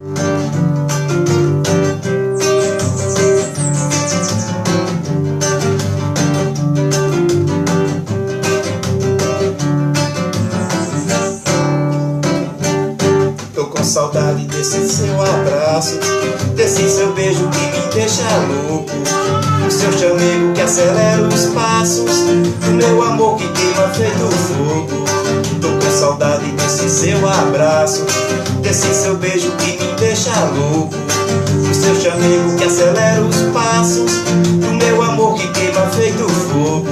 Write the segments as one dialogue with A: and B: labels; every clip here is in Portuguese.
A: Tô com saudade desse seu abraço, desse seu beijo que me deixa louco, o seu chamego que acelera os passos, do meu amor que queima feito fogo. Tô com saudade desse seu abraço, desse seu beijo que me deixa louco, o seu chamego que acelera os passos, do meu amor que queima feito fogo.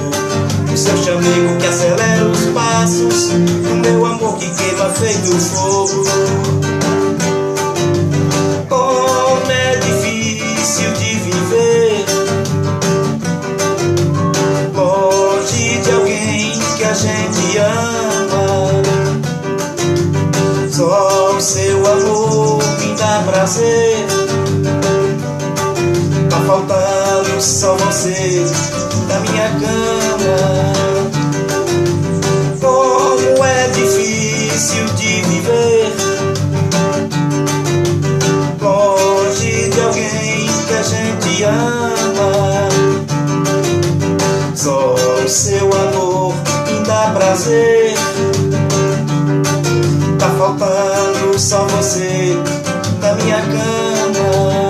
A: O seu chamego que acelera os passos, do meu amor que queima feito fogo. Como é difícil de viver longe de alguém que a gente ama. Só o seu amor me dá prazer. Tá faltando só você na minha cama. Como é difícil de viver longe de alguém que a gente ama. Só o seu amor me dá prazer. Tá faltando só você na minha cama.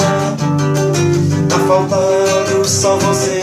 A: Tá faltando só você